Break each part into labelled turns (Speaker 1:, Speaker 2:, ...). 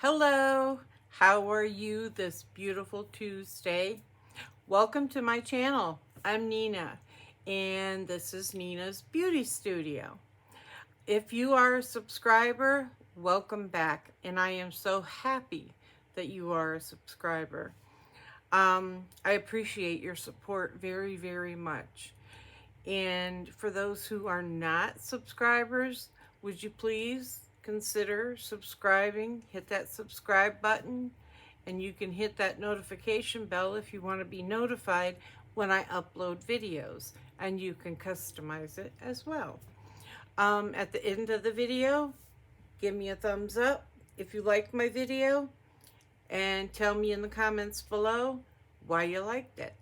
Speaker 1: Hello, how are you this beautiful Tuesday? Welcome to my channel. I'm Nina, and this is Nina's Beauty Studio. If you are a subscriber, welcome back, and I am so happy that you are a subscriber. I appreciate your support very, very much. And for those who are not subscribers, would you please consider subscribing? Hit that subscribe button, and you can hit that notification bell if you want to be notified when I upload videos, and you can customize it as well. At the end of the video, give me a thumbs up if you like my video, and tell me in the comments below why you liked it.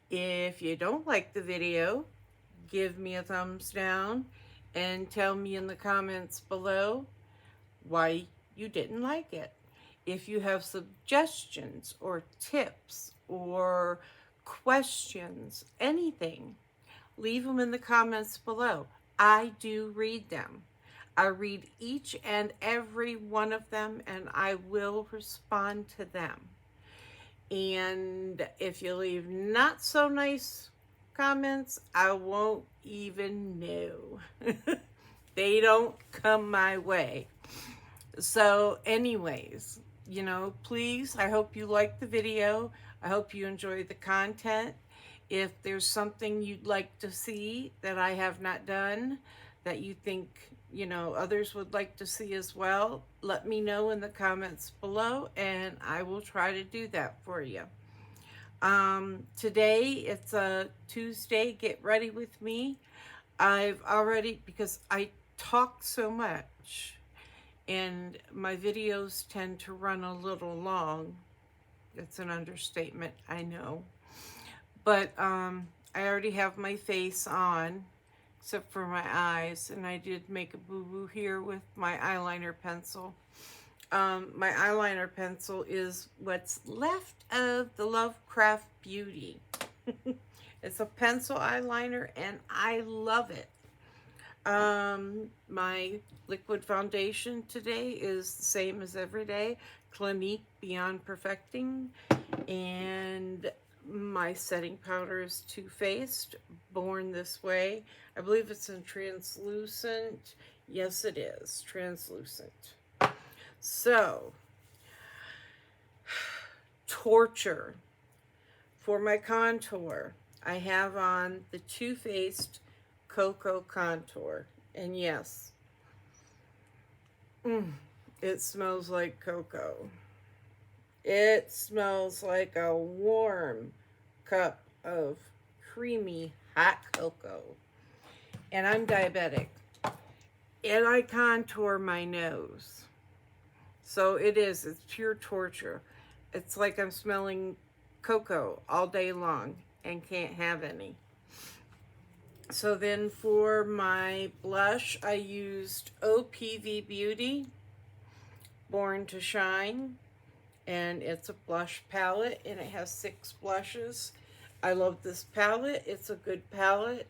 Speaker 1: If you don't like the video, give me a thumbs down and tell me in the comments below why you didn't like it. If you have suggestions or tips or questions, anything, leave them in the comments below. I do read them. I read each and every one of them, and I will respond to them. And if you leave not so nice comments, I won't even know. They don't come my way. So anyways, please, I hope you like the video. I hope you enjoy the content. If there's something you'd like to see that I have not done, that you think, others would like to see as well, let me know in the comments below, and I will try to do that for you. Today, it's a Tuesday, get ready with me. I've already, because I talk so much, and my videos tend to run a little long. That's an understatement, I know. But I already have my face on, except for my eyes, and I did make a boo-boo here with my eyeliner pencil. My eyeliner pencil is what's left of the Lovecraft Beauty. It's a pencil eyeliner, and I love it. My liquid foundation today is the same as every day, Clinique Beyond Perfecting, and my setting powder is Too Faced, Born This Way. I believe it's in translucent. Yes, it is translucent. So, Torture. For my contour, I have on the Too Faced Cocoa Contour. And yes, it smells like cocoa. It smells like a warm cup of creamy hot cocoa. And I'm diabetic. And I contour my nose. So it's pure torture. It's like I'm smelling cocoa all day long and can't have any. So then for my blush, I used OPV Beauty, Born to Shine. And it's a blush palette, and it has 6 blushes. I love this palette. It's a good palette.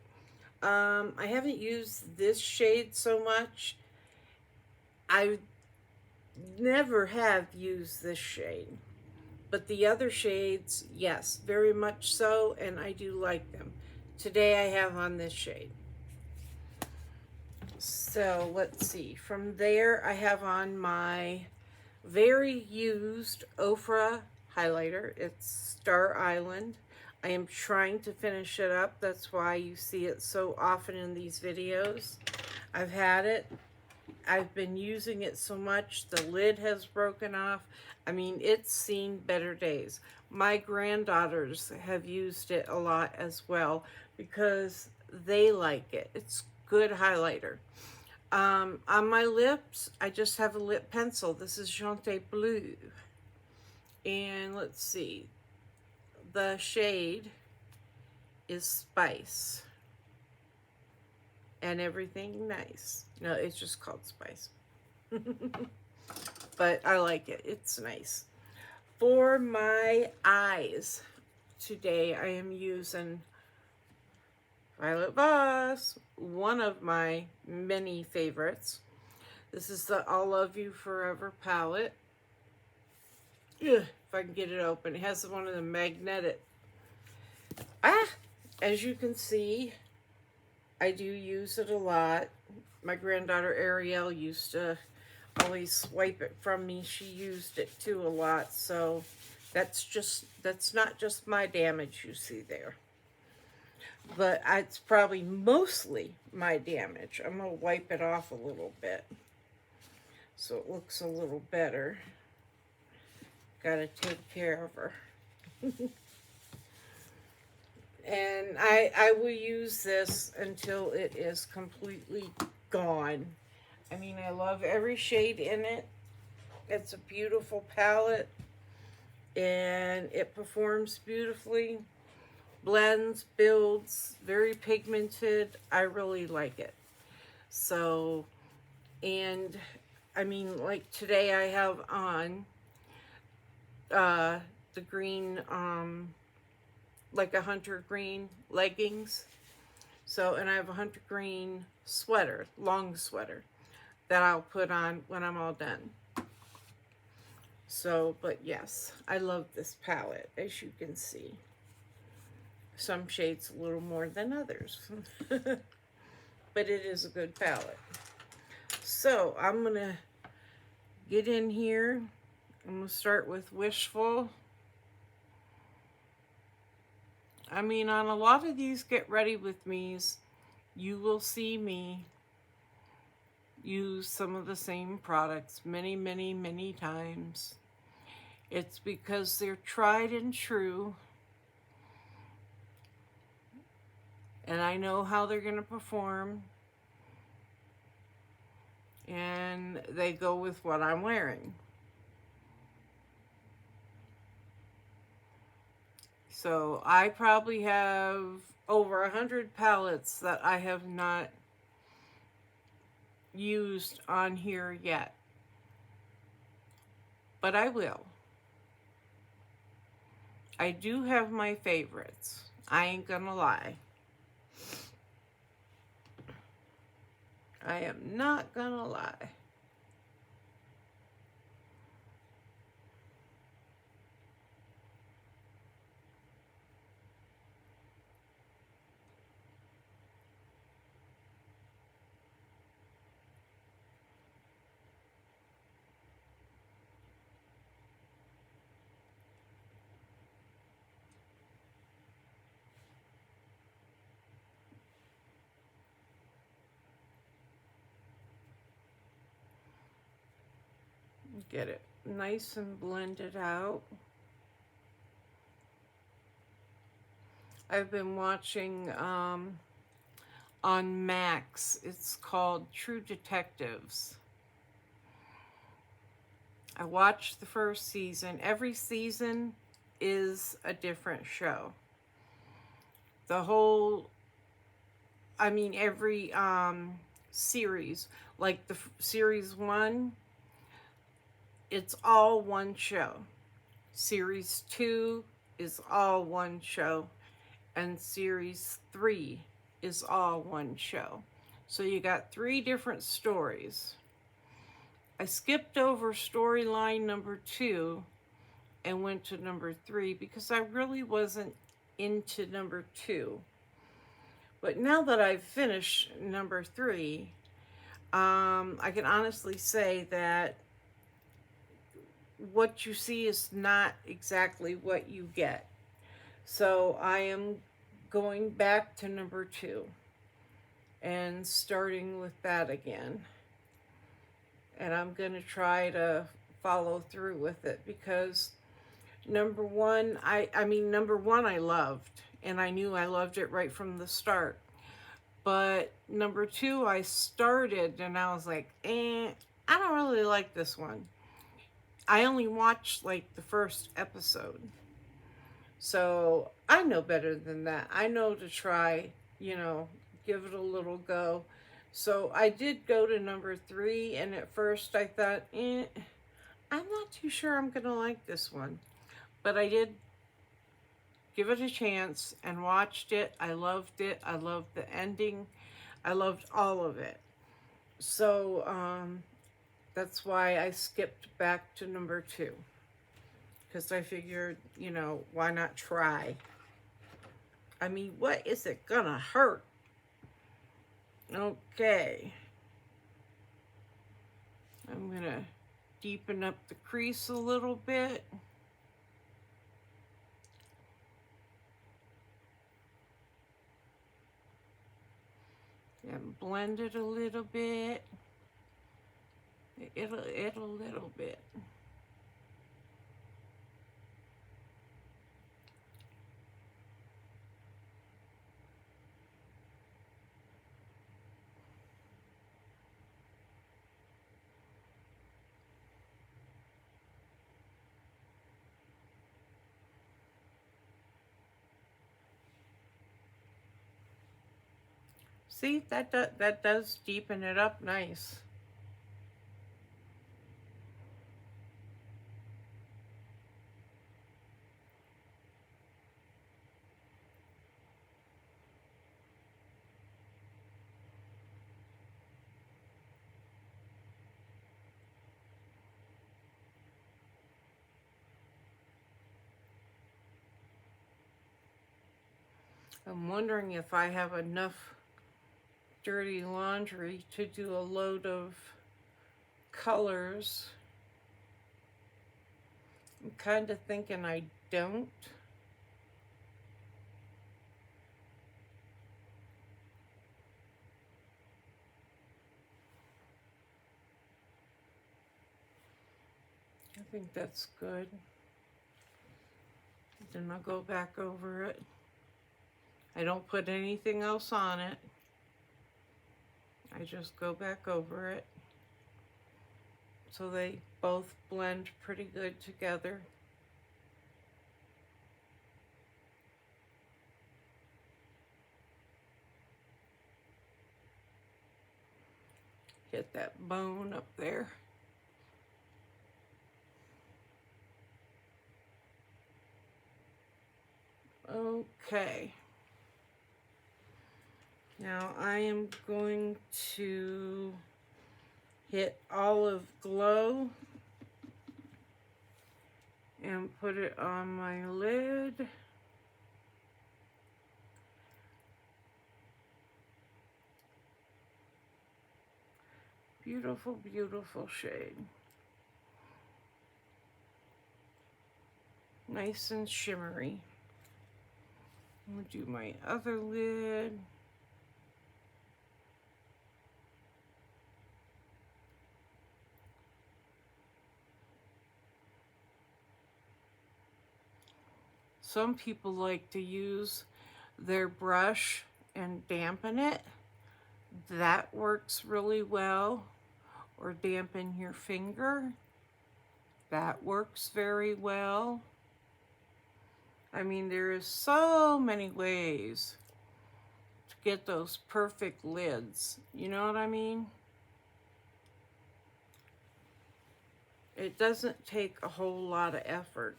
Speaker 1: I haven't used this shade so much. I never have used this shade. But the other shades, yes, very much so, and I do like them. Today I have on this shade. So let's see. From there, I have on my very used Ofra highlighter. It's Star Island. I am trying to finish it up. That's why you see it so often in these videos. I've had it. I've been using it so much. The lid has broken off. I mean, it's seen better days. My granddaughters have used it a lot as well because they like it. It's good highlighter. On my lips, I just have a lip pencil. This is Jante Bleu. And let's see. The shade is Spice. And everything nice. No, it's just called Spice. But I like it. It's nice. For my eyes, today I am using Violet Voss, one of my many favorites. This is the I'll Love You Forever palette. if I can get it open. It has one of the magnetic. As you can see, I do use it a lot. My granddaughter Ariel used to always swipe it from me. She used it too a lot, so that's not just my damage you see there. But it's probably mostly my damage. I'm going to wipe it off a little bit so it looks a little better. Got to take care of her. And I will use this until it is completely gone. I mean, I love every shade in it. It's a beautiful palette, and it performs beautifully. Blends, builds, very pigmented. I really like it. So, and I mean, like today I have on the green, like a hunter green leggings. So, and I have a hunter green sweater, long sweater, that I'll put on when I'm all done. So, but yes, I love this palette, as you can see. Some shades a little more than others. But it is a good palette. So, I'm going to get in here. I'm going to start with Wishful. I mean, on a lot of these Get Ready With Me's, you will see me use some of the same products many, many, many times. It's because they're tried and true. And I know how they're going to perform. And they go with what I'm wearing. So I probably have over 100 palettes that I have not used on here yet. But I will. I do have my favorites. I ain't gonna lie. I am not gonna lie. Get it nice and blended out. I've been watching on Max. It's called True Detectives. I watched the first season. Every season is a different show. The whole, I mean, every series, like the series 1, it's all one show. Series 2 is all one show. And series 3 is all one show. So you got 3 different stories. I skipped over storyline number 2 and went to number 3 because I really wasn't into number 2. But now that I've finished number 3, I can honestly say that what you see is not exactly what you get. So I am going back to number 2 and starting with that again. And I'm going to try to follow through with it because number 1, number 1 I loved, and I knew I loved it right from the start. But number 2 I started and I was like, I don't really like this one. I only watched like the first episode. So I know better than that. I know to try, give it a little go. So I did go to number 3, and at first I thought, I'm not too sure I'm going to like this one. But I did give it a chance and watched it. I loved it. I loved the ending. I loved all of it. So that's why I skipped back to number 2. because I figured, you know, why not try? I mean, what is it gonna hurt? Okay. I'm gonna deepen up the crease a little bit. And blend it a little bit. It'll a little bit. See, that does deepen it up nice. I'm wondering if I have enough dirty laundry to do a load of colors. I'm kind of thinking I don't. I think that's good. Then I'll go back over it. I don't put anything else on it. I just go back over it. So they both blend pretty good together. Get that bone up there. Okay. Now I am going to hit Olive Glow and put it on my lid. Beautiful, beautiful shade. Nice and shimmery. I'm gonna do my other lid. Some people like to use their brush and dampen it. That works really well. Or dampen your finger. That works very well. I mean, there is so many ways to get those perfect lids. You know what I mean? It doesn't take a whole lot of effort.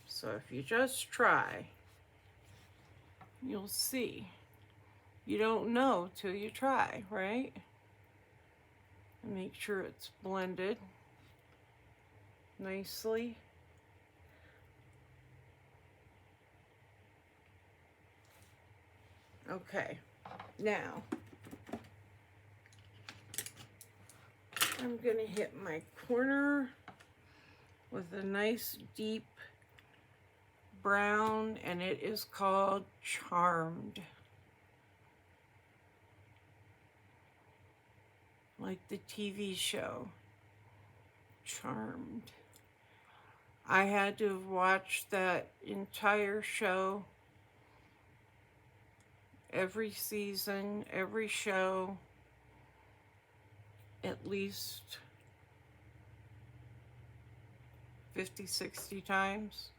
Speaker 1: So if you just try, you'll see. You don't know till you try, right? And make sure it's blended nicely. Okay, now I'm gonna hit my corner with a nice deep brown, and it is called Charmed. Like the TV show, Charmed. I had to have watched that entire show, every season, every show, at least 50, 60 times.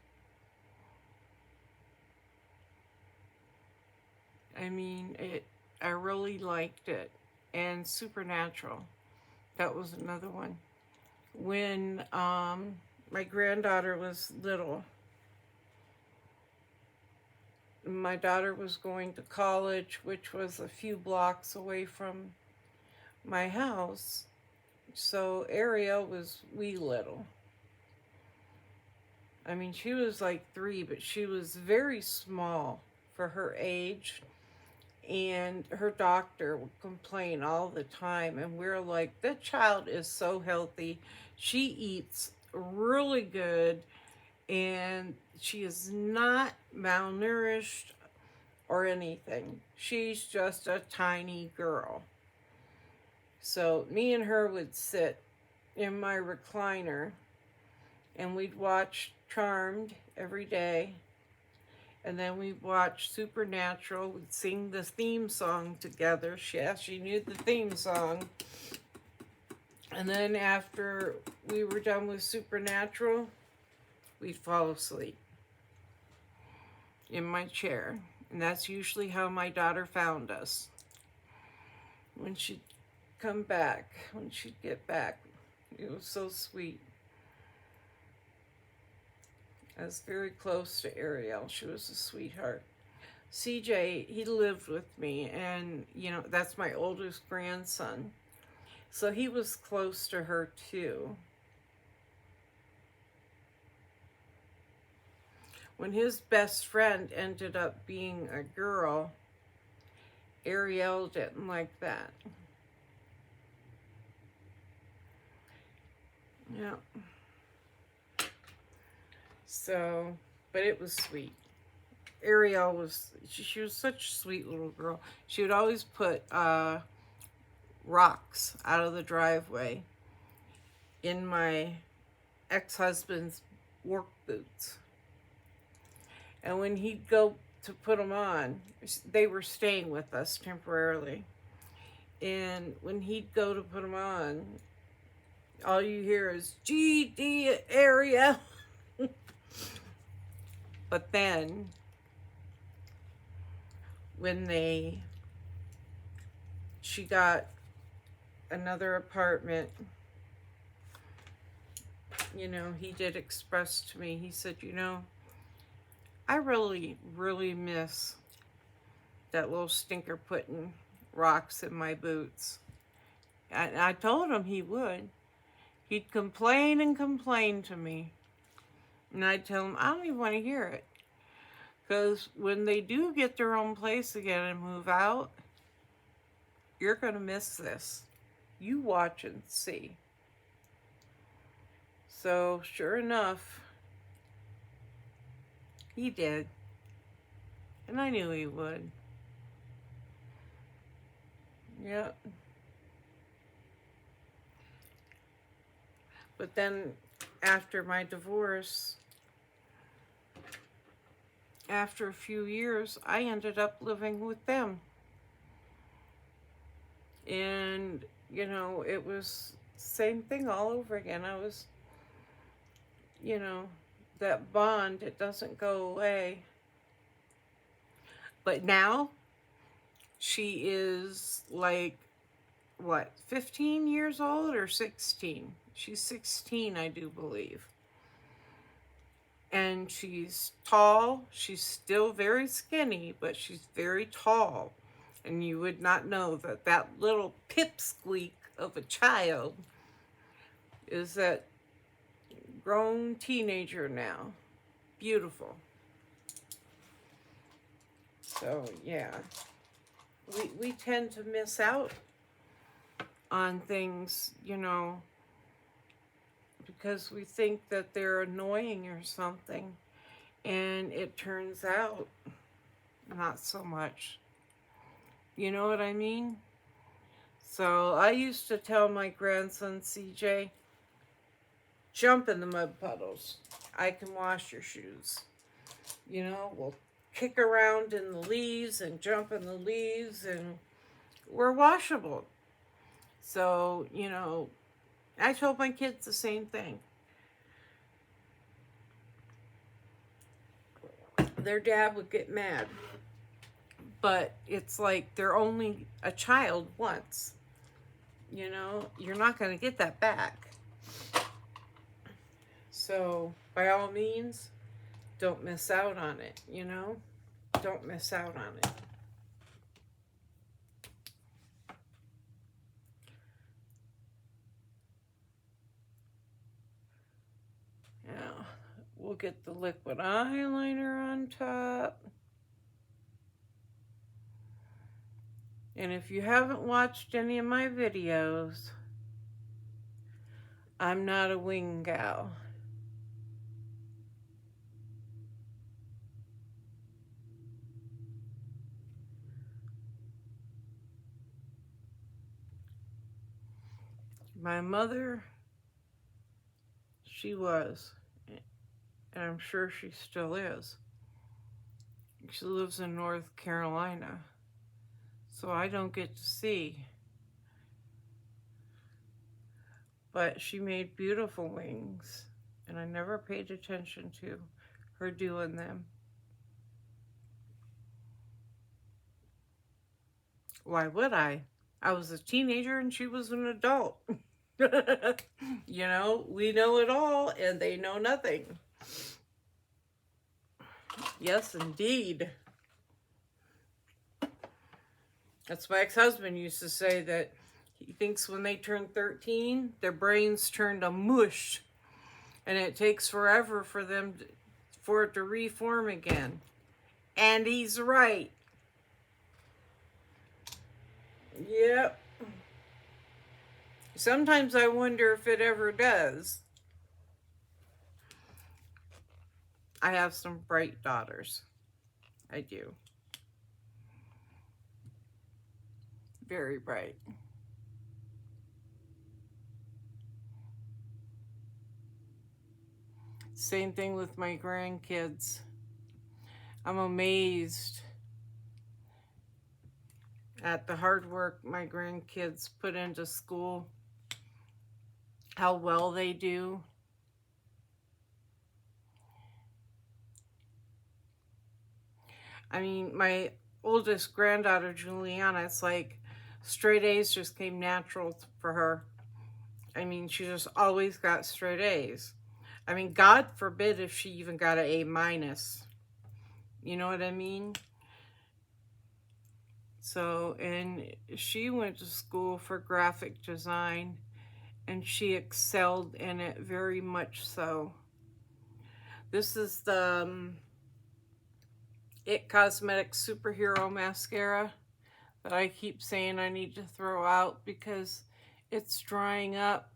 Speaker 1: I mean, I really liked it. And Supernatural, that was another one. When my granddaughter was little, my daughter was going to college, which was a few blocks away from my house, So Ariel was wee little. I mean, she was like 3, but she was very small for her age. And her doctor would complain all the time. And we're like, that child is so healthy. She eats really good. And she is not malnourished or anything. She's just a tiny girl. So me and her would sit in my recliner and we'd watch Charmed every day. And then we'd watch Supernatural. We'd sing the theme song together. She knew the theme song. And then after we were done with Supernatural, we'd fall asleep in my chair. And that's usually how my daughter found us. When she'd come back, when she'd get back, it was so sweet. I was very close to Ariel. She was a sweetheart. CJ, he lived with me, and, you know, that's my oldest grandson. So he was close to her, too. When his best friend ended up being a girl, Ariel didn't like that. Yeah. So, but it was sweet. Ariel was, she was such a sweet little girl. She would always put rocks out of the driveway in my ex-husband's work boots. And when he'd go to put them on, they were staying with us temporarily. And when he'd go to put them on, all you hear is, GD Ariel. But then, when she got another apartment, you know, he did express to me, he said, you know, I really, really miss that little stinker putting rocks in my boots. And I told him he would. He'd complain and complain to me. And I'd tell him, I don't even want to hear it. Because when they do get their own place again and move out, you're going to miss this. You watch and see. So, sure enough, he did. And I knew he would. Yep. But then, after my divorce, after a few years, I ended up living with them. And, you know, it was same thing all over again. I was, you know, that bond, it doesn't go away. But now, she is like, what, 15 years old or 16? She's 16, I do believe. And she's tall. She's still very skinny, but she's very tall. And you would not know that that little pipsqueak of a child is that grown teenager now. Beautiful. So, yeah. We tend to miss out on things, you know, because we think that they're annoying or something, and it turns out not so much. You know what I mean? So I used to tell my grandson, CJ, jump in the mud puddles. I can wash your shoes. You know, we'll kick around in the leaves and jump in the leaves, and we're washable. So, you know, I told my kids the same thing. Their dad would get mad. But it's like they're only a child once. You know, you're not going to get that back. So, by all means, don't miss out on it, you know? Don't miss out on it. We'll get the liquid eyeliner on top. And if you haven't watched any of my videos, I'm not a wing gal. My mother, she was, and I'm sure she still is. She lives in North Carolina, so I don't get to see. But she made beautiful wings, and I never paid attention to her doing them. Why would I? I was a teenager and she was an adult. You know, we know it all and they know nothing. Yes, indeed. That's my ex-husband used to say, that he thinks when they turn 13, their brains turn to mush. And it takes forever for it to reform again. And he's right. Yep. Sometimes I wonder if it ever does. I have some bright daughters. I do. Very bright. Same thing with my grandkids. I'm amazed at the hard work my grandkids put into school, how well they do. I mean, my oldest granddaughter, Juliana, it's like straight A's just came natural for her. I mean, she just always got straight A's. I mean, God forbid if she even got an A minus. You know what I mean? So, and she went to school for graphic design, and she excelled in it very much so. This is the It Cosmetics Superhero Mascara that I keep saying I need to throw out because it's drying up.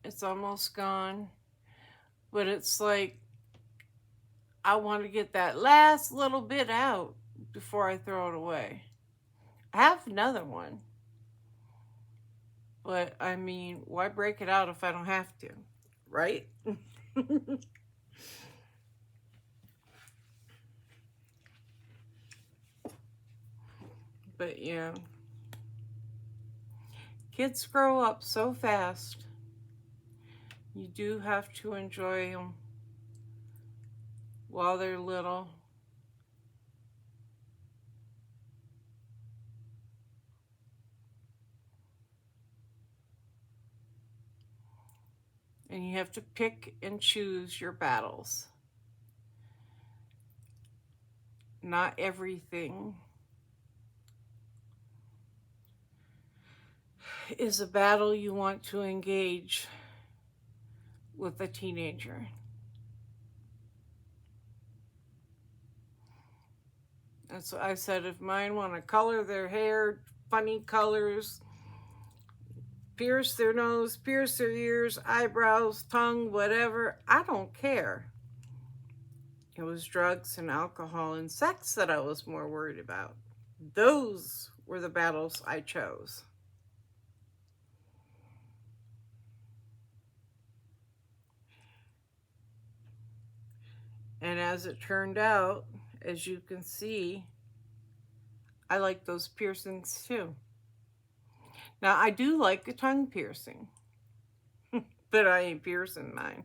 Speaker 1: It's almost gone. But it's like, I want to get that last little bit out before I throw it away. I have another one. But, I mean, why break it out if I don't have to? Right? But, yeah. Kids grow up so fast. You do have to enjoy them while they're little. And you have to pick and choose your battles. Not everything is a battle you want to engage with a teenager. That's what I said. If mine want to color their hair funny colors, pierce their nose, pierce their ears, eyebrows, tongue, whatever, I don't care. It was drugs and alcohol and sex that I was more worried about. Those were the battles I chose. And as it turned out, as you can see, I like those piercings too. Now, I do like a tongue piercing, but I ain't piercing mine.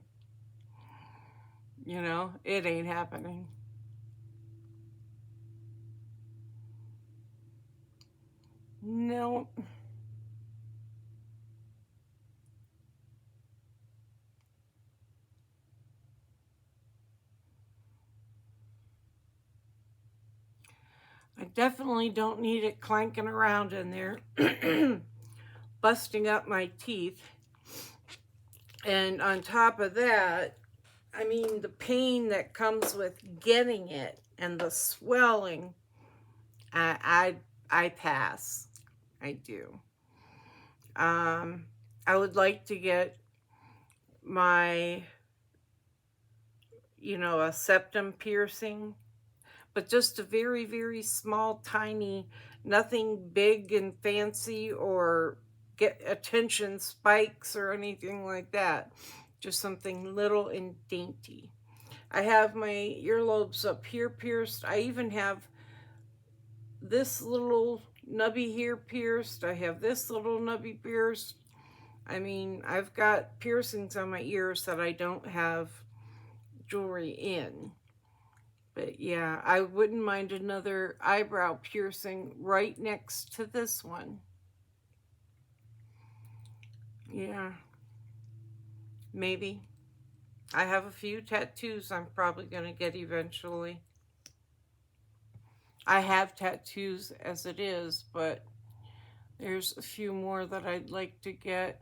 Speaker 1: You know, it ain't happening. No. I definitely don't need it clanking around in there, busting up my teeth. And on top of that, I mean, the pain that comes with getting it and the swelling, I pass. I do. I would like to get my, a septum piercing, but just a very, very small, tiny, nothing big and fancy or get attention spikes or anything like that. Just something little and dainty. I have my earlobes up here pierced. I even have this little nubby here pierced. I have this little nubby pierced. I mean, I've got piercings on my ears that I don't have jewelry in. But yeah, I wouldn't mind another eyebrow piercing right next to this one. Yeah, maybe. I have a few tattoos I'm probably going to get eventually. I have tattoos as it is, but there's a few more that I'd like to get.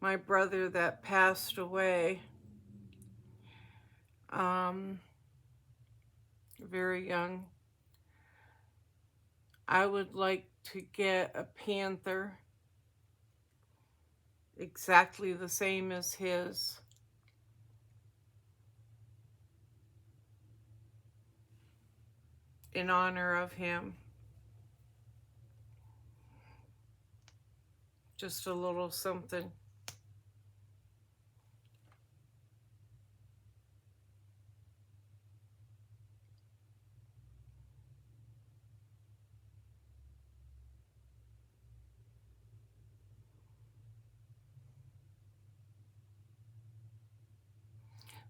Speaker 1: My brother that passed away, very young, I would like to get a panther exactly the same as his. In honor of him. Just a little something.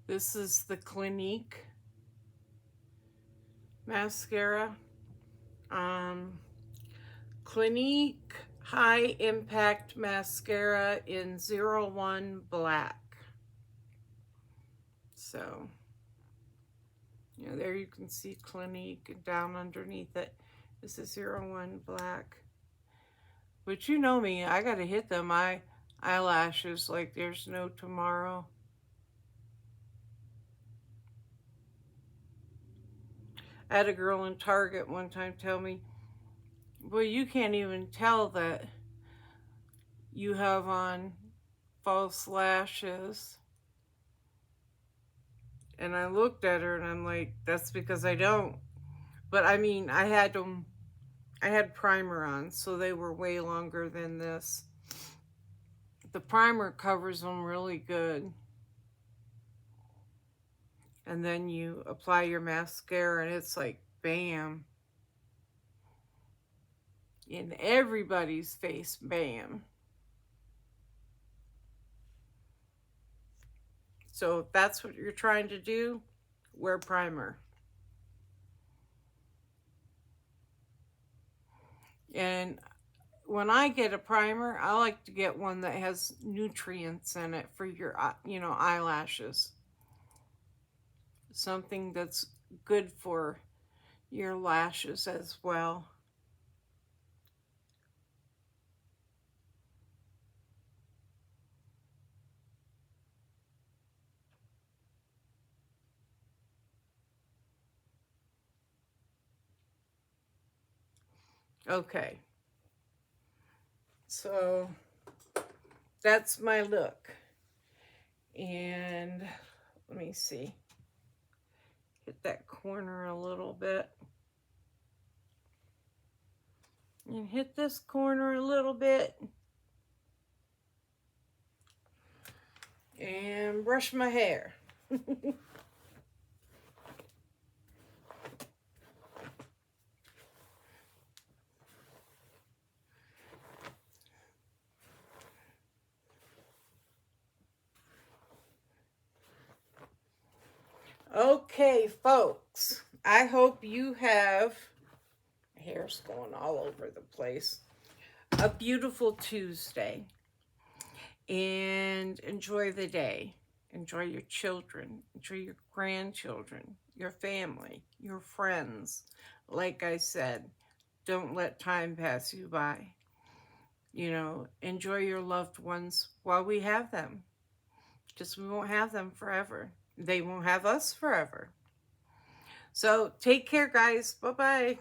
Speaker 1: This is the Clinique mascara. Clinique High Impact Mascara in 01 Black. So, there you can see Clinique, and down underneath it is the 01 Black. But you know me, I gotta hit them eyelashes like there's no tomorrow. I had a girl in Target one time tell me, well, you can't even tell that you have on false lashes. And I looked at her and I'm like, that's because I don't. But I mean, I had primer on, so they were way longer than this. The primer covers them really good. And then you apply your mascara and it's like, bam. In everybody's face, bam. So if that's what you're trying to do, wear primer. And when I get a primer, I like to get one that has nutrients in it for your, eyelashes. Something that's good for your lashes as well. Okay. So that's my look. And let me see. Hit that corner a little bit. And hit this corner a little bit. And brush my hair. Okay, folks, I hope you have, hair's going all over the place, a beautiful Tuesday. And enjoy the day. Enjoy your children. Enjoy your grandchildren, your family, your friends. Like I said, don't let time pass you by. You know, enjoy your loved ones while we have them, because we won't have them forever. They won't have us forever. So take care, guys. Bye-bye.